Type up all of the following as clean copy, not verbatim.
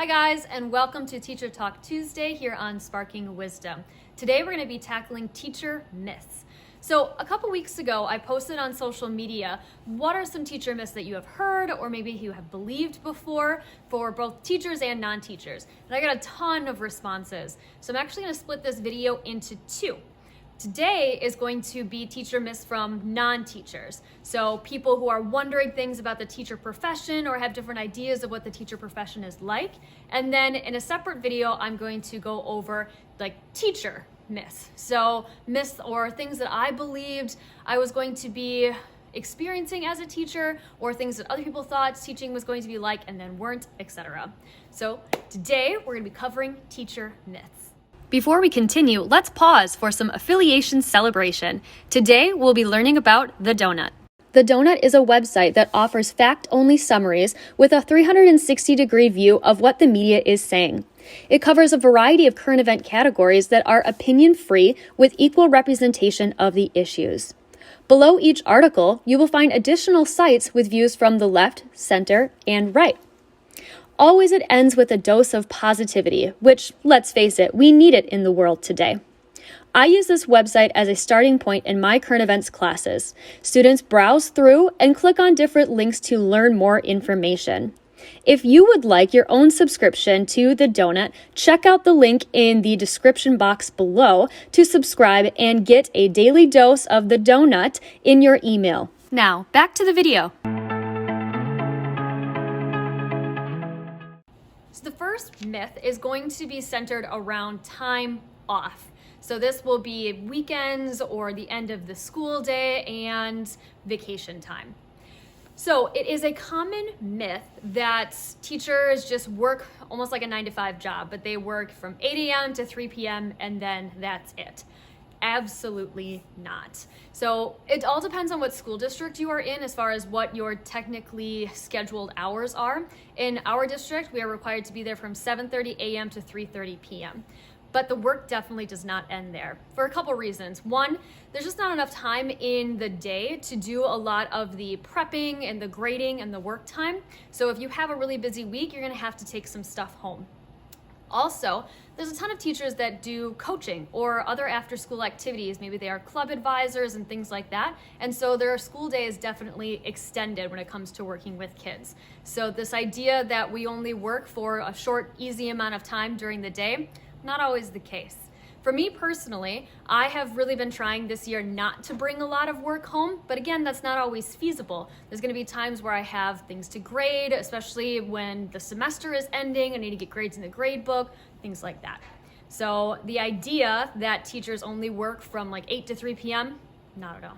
Hi guys, and welcome to Teacher Talk Tuesday here on Sparking Wisdom. Today we're going to be tackling teacher myths. So a couple weeks ago, I posted on social media, what are some teacher myths that you have heard or maybe you have believed before for both teachers and non-teachers? And I got a ton of responses. So I'm actually going to split this video into two. Today is going to be teacher myths from non-teachers. So people who are wondering things about the teacher profession or have different ideas of what the teacher profession is like. And then in a separate video, I'm going to go over like teacher myths. So myths or things that I believed I was going to be experiencing as a teacher, or things that other people thought teaching was going to be like and then weren't, etc. So today we're going to be covering teacher myths. Before we continue, let's pause for some Affiliation Celebration. Today, we'll be learning about The Donut. The Donut is a website that offers fact-only summaries with a 360-degree view of what the media is saying. It covers a variety of current event categories that are opinion-free with equal representation of the issues. Below each article, you will find additional sites with views from the left, center, and right. Always it ends with a dose of positivity, which, let's face it, we need it in the world today. I use this website as a starting point in my current events classes. Students browse through and click on different links to learn more information. If you would like your own subscription to The Donut, check out the link in the description box below to subscribe and get a daily dose of The Donut in your email. Now, back to the video. So the first myth is going to be centered around time off. So this will be weekends or the end of the school day and vacation time. So it is a common myth that teachers just work almost like a 9-to-5 job, but they work from 8 a.m. to 3 p.m. and then that's it. Absolutely not. So it all depends on what school district you are in as far as what your technically scheduled hours are. In our district, we are required to be there from 7:30 a.m. to 3:30 p.m. But the work definitely does not end there for a couple reasons. One, there's just not enough time in the day to do a lot of the prepping and the grading and the work time. So if you have a really busy week, you're gonna have to take some stuff home. Also, there's a ton of teachers that do coaching or other after-school activities. Maybe they are club advisors and things like that. And so their school day is definitely extended when it comes to working with kids. So this idea that we only work for a short, easy amount of time during the day, not always the case. For me personally, I have really been trying this year not to bring a lot of work home, but again, that's not always feasible. There's gonna be times where I have things to grade, especially when the semester is ending, I need to get grades in the grade book, things like that. So the idea that teachers only work from like 8 to 3 p.m., not at all.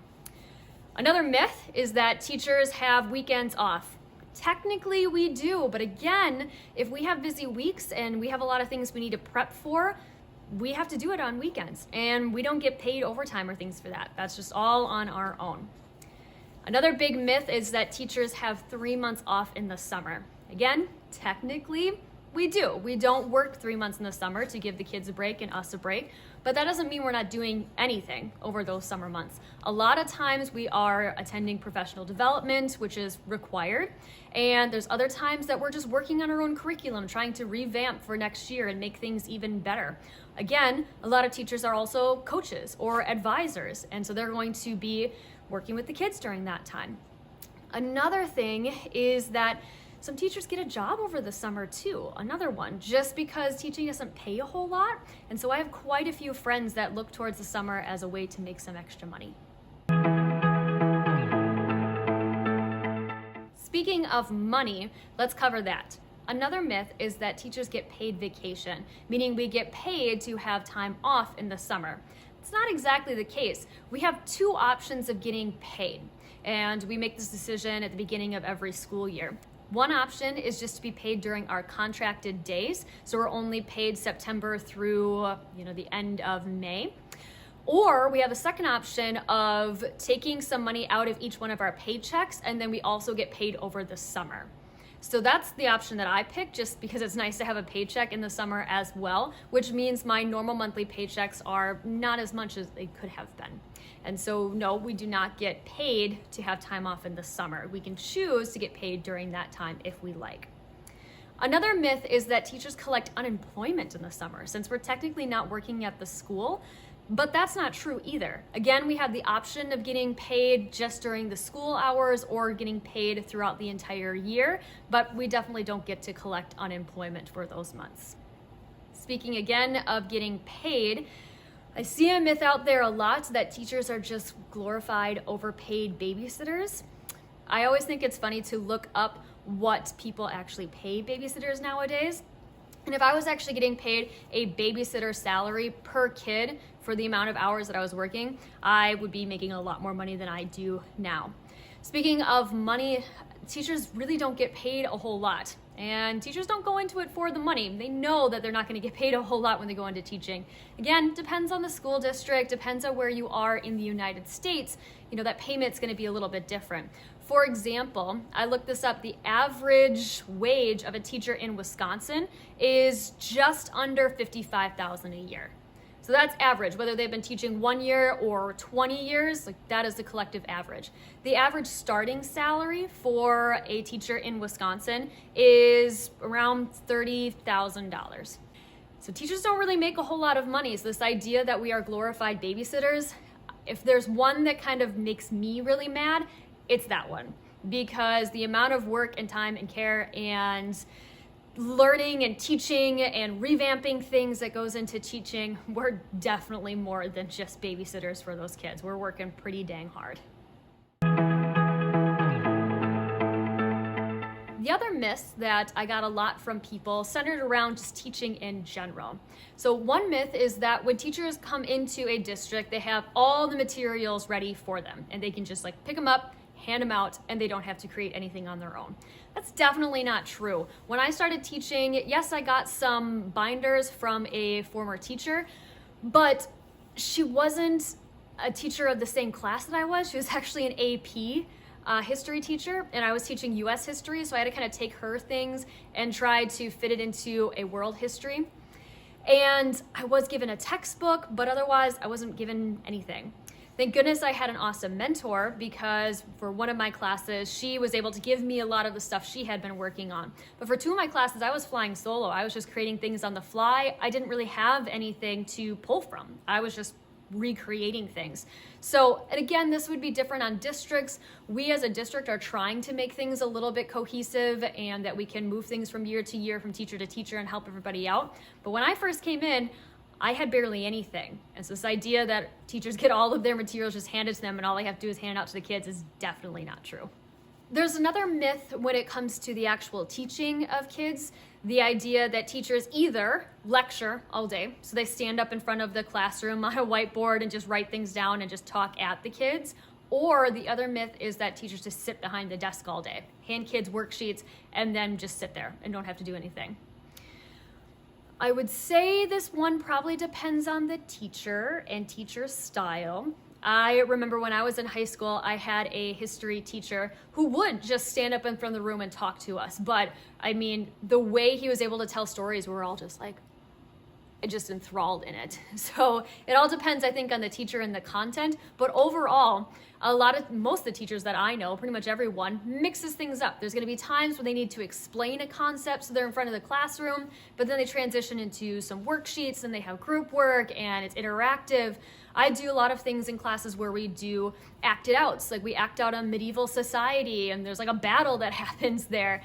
Another myth is that teachers have weekends off. Technically we do, but again, if we have busy weeks and we have a lot of things we need to prep for, we have to do it on weekends and we don't get paid overtime or things for that. That's just all on our own. Another big myth is that teachers have 3 months off in the summer. Again, technically we do. We don't work 3 months in the summer to give the kids a break and us a break, but that doesn't mean we're not doing anything over those summer months. A lot of times we are attending professional development, which is required, and there's other times that we're just working on our own curriculum, trying to revamp for next year and make things even better. Again, a lot of teachers are also coaches or advisors, and so they're going to be working with the kids during that time. Another thing is that some teachers get a job over the summer too. Another one, just because teaching doesn't pay a whole lot. And so I have quite a few friends that look towards the summer as a way to make some extra money. Speaking of money, let's cover that. Another myth is that teachers get paid vacation, meaning we get paid to have time off in the summer. It's not exactly the case. We have two options of getting paid, and we make this decision at the beginning of every school year. One option is just to be paid during our contracted days, so we're only paid September through the end of May. Or we have a second option of taking some money out of each one of our paychecks, and then we also get paid over the summer. So that's the option that I picked, just because it's nice to have a paycheck in the summer as well, which means my normal monthly paychecks are not as much as they could have been. And so no, we do not get paid to have time off in the summer. We can choose to get paid during that time if we like. Another myth is that teachers collect unemployment in the summer, since we're technically not working at the school, but that's not true either. Again, we have the option of getting paid just during the school hours or getting paid throughout the entire year, but we definitely don't get to collect unemployment for those months. Speaking again of getting paid, I see a myth out there a lot that teachers are just glorified, overpaid babysitters. I always think it's funny to look up what people actually pay babysitters nowadays. And if I was actually getting paid a babysitter salary per kid for the amount of hours that I was working, I would be making a lot more money than I do now. Speaking of money, teachers really don't get paid a whole lot. And teachers don't go into it for the money. They know that they're not going to get paid a whole lot when they go into teaching. Again, depends on the school district, depends on where you are in the United States. That payment's going to be a little bit different. For example, I looked this up. The average wage of a teacher in Wisconsin is just under $55,000 a year. So that's average, whether they've been teaching 1 year or 20 years, that is the collective average. The average starting salary for a teacher in Wisconsin is around $30,000. So teachers don't really make a whole lot of money. So this idea that we are glorified babysitters, if there's one that kind of makes me really mad, it's that one. Because the amount of work and time and care and learning and teaching and revamping things that goes into teaching, we're definitely more than just babysitters for those kids. We're working pretty dang hard. The other myths that I got a lot from people centered around just teaching in general. So one myth is that when teachers come into a district, they have all the materials ready for them and they can just pick them up, hand them out, and they don't have to create anything on their own. That's definitely not true. When I started teaching, yes, I got some binders from a former teacher, but she wasn't a teacher of the same class that I was. She was actually an AP history teacher, and I was teaching US history, so I had to kind of take her things and try to fit it into a world history. And I was given a textbook, but otherwise I wasn't given anything. Thank goodness I had an awesome mentor, because for one of my classes, she was able to give me a lot of the stuff she had been working on. But for two of my classes, I was flying solo. I was just creating things on the fly. I didn't really have anything to pull from. I was just recreating things. So, and again, this would be different on districts. We as a district are trying to make things a little bit cohesive and that we can move things from year to year, from teacher to teacher, and help everybody out. But when I first came in, I had barely anything. And so this idea that teachers get all of their materials just handed to them and all they have to do is hand it out to the kids is definitely not true. There's another myth when it comes to the actual teaching of kids, the idea that teachers either lecture all day, so they stand up in front of the classroom on a whiteboard and just write things down and just talk at the kids, or the other myth is that teachers just sit behind the desk all day, hand kids worksheets, and then just sit there and don't have to do anything. I would say this one probably depends on the teacher and teacher style. I remember when I was in high school, I had a history teacher who would just stand up in front of the room and talk to us. But I mean, the way he was able to tell stories, we were all just just enthralled in it. So it all depends, I think, on the teacher and the content. But overall, most of the teachers that I know, pretty much everyone, mixes things up. There's going to be times when they need to explain a concept, so they're in front of the classroom, but then they transition into some worksheets and they have group work and it's interactive. I do a lot of things in classes where we do acted outs, we act out a medieval society and there's a battle that happens there.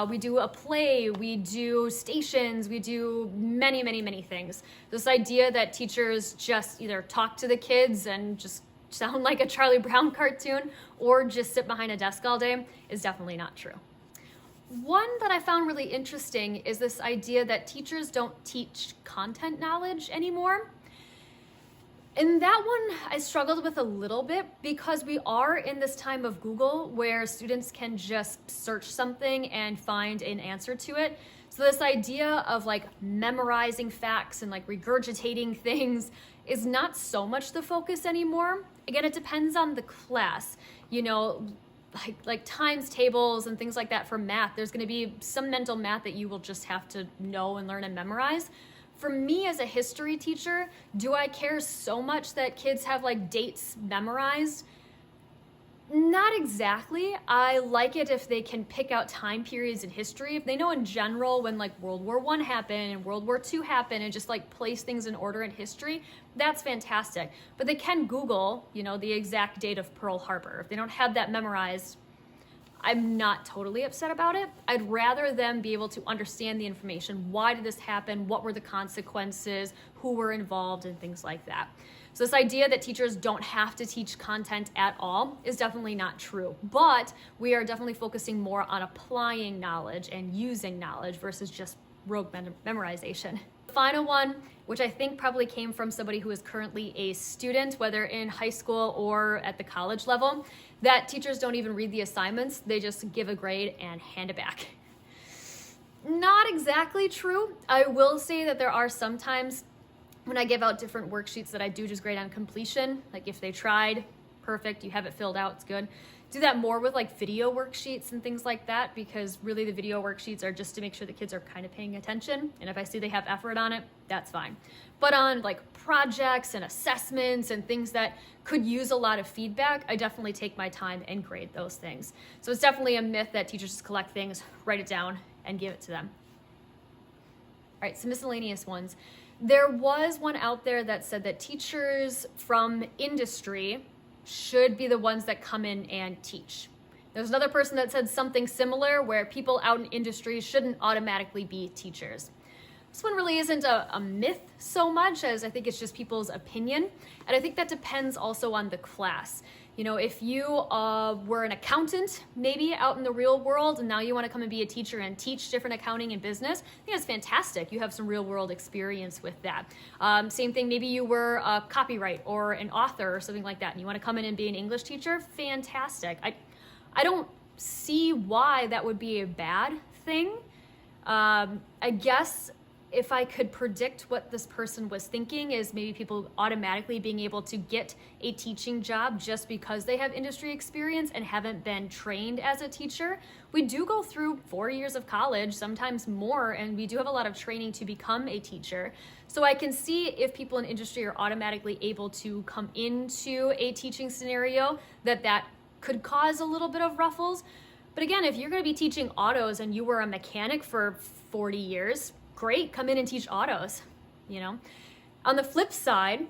We do a play, we do stations, we do many, many, many things. This idea that teachers just either talk to the kids and just sound like a Charlie Brown cartoon or just sit behind a desk all day is definitely not true. One that I found really interesting is this idea that teachers don't teach content knowledge anymore. And that one I struggled with a little bit because we are in this time of Google where students can just search something and find an answer to it. So this idea of memorizing facts and regurgitating things is not so much the focus anymore. Again, it depends on the class. Like times tables and things like that for math, there's going to be some mental math that you will just have to know and learn and memorize. For me as a history teacher, do I care so much that kids have dates memorized? Not Not exactly. I like it if they can pick out time periods in history. If they know in general when like World War I happened and World War II happened and just like place things in order in history, that's fantastic. But they can Google, the exact date of Pearl Harbor. If they don't have that memorized, I'm not totally upset about it. I'd rather them be able to understand the information. Why did this happen? What were the consequences? Who were involved and things like that. So this idea that teachers don't have to teach content at all is definitely not true, but we are definitely focusing more on applying knowledge and using knowledge versus just rote memorization. The final one, which I think probably came from somebody who is currently a student, whether in high school or at the college level, that teachers don't even read the assignments, they just give a grade and hand it back. Not exactly true. I will say that there are some times when I give out different worksheets that I do just grade on completion. Like if they tried, perfect, you have it filled out, it's good. Do that more with like video worksheets and things like that, because really the video worksheets are just to make sure the kids are kind of paying attention. And if I see they have effort on it, that's fine. But on like projects and assessments and things that could use a lot of feedback, I definitely take my time and grade those things. So it's definitely a myth that teachers just collect things, write it down, and give it to them. All right, some miscellaneous ones. There was one out there that said that teachers from industry should be the ones that come in and teach. There's another person that said something similar where people out in industry shouldn't automatically be teachers. This one really isn't a myth so much as I think it's just people's opinion. And I think that depends also on the class. If you were an accountant, maybe out in the real world, and now you want to come and be a teacher and teach different accounting and business, I think that's fantastic. You have some real world experience with that. Same thing, maybe you were a copyright or an author or something like that, and you want to come in and be an English teacher, fantastic. I don't see why that would be a bad thing. I guess if I could predict what this person was thinking is maybe people automatically being able to get a teaching job just because they have industry experience and haven't been trained as a teacher. We do go through 4 years of college, sometimes more, and we do have a lot of training to become a teacher. So I can see if people in industry are automatically able to come into a teaching scenario, that could cause a little bit of ruffles. But again, if you're going to be teaching autos and you were a mechanic for 40 years, great, come in and teach autos, On the flip side,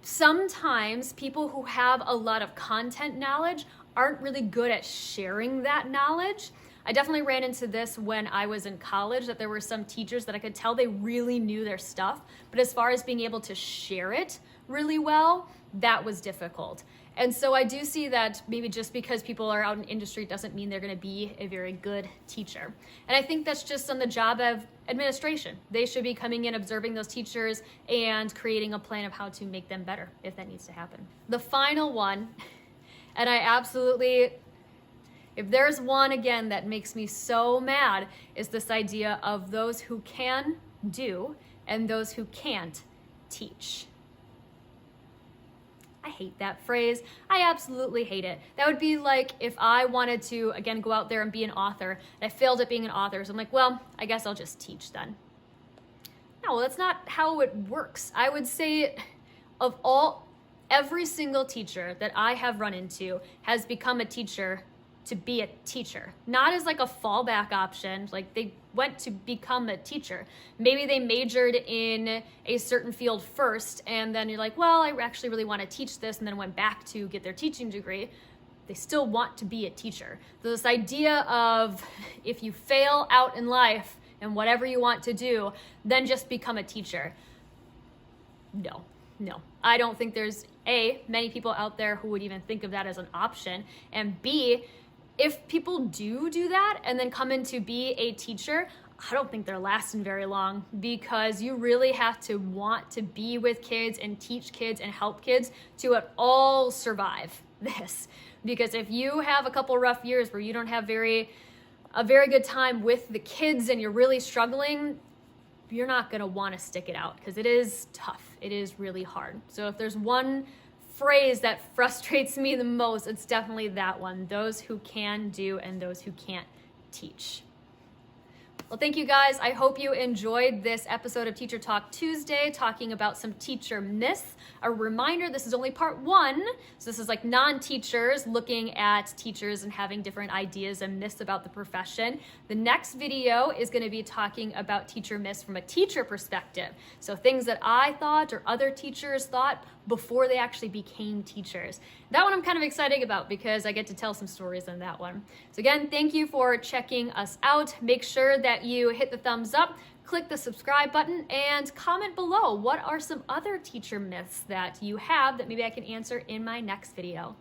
sometimes people who have a lot of content knowledge aren't really good at sharing that knowledge. I definitely ran into this when I was in college, that there were some teachers that I could tell they really knew their stuff, but as far as being able to share it really well, that was difficult. And so I do see that maybe just because people are out in industry doesn't mean they're going to be a very good teacher. And I think that's just on the job of administration. They should be coming in, observing those teachers, and creating a plan of how to make them better if that needs to happen. The final one, and if there's one again that makes me so mad, is this idea of those who can do and those who can't teach. I hate that phrase. I absolutely hate it. That would be like if I wanted to, again, go out there and be an author, and I failed at being an author, so I'm like, well, I guess I'll just teach then. No, that's not how it works. I would say every single teacher that I have run into has become a teacher to be a teacher, not as like a fallback option. Like they went to become a teacher. Maybe they majored in a certain field first, and then you're like, well, I actually really want to teach this, and then went back to get their teaching degree. They still want to be a teacher. So this idea of if you fail out in life and whatever you want to do, then just become a teacher. No. I don't think there's many people out there who would even think of that as an option, and B, if people do that and then come in to be a teacher, I don't think they're lasting very long, because you really have to want to be with kids and teach kids and help kids to at all survive this. Because if you have a couple rough years where you don't have a very good time with the kids and you're really struggling, you're not going to want to stick it out, because it is tough. It is really hard. So if there's one phrase that frustrates me the most, it's definitely that one: those who can do and those who can't teach. Well, thank you guys. I hope you enjoyed this episode of Teacher Talk Tuesday, talking about some teacher myths. A reminder, this is only part 1. So this is like non-teachers looking at teachers and having different ideas and myths about the profession. The next video is going to be talking about teacher myths from a teacher perspective. So things that I thought or other teachers thought before they actually became teachers. That one I'm kind of excited about because I get to tell some stories in that one. So again, thank you for checking us out. Make sure that you hit the thumbs up, click the subscribe button, and comment below what are some other teacher myths that you have that maybe I can answer in my next video.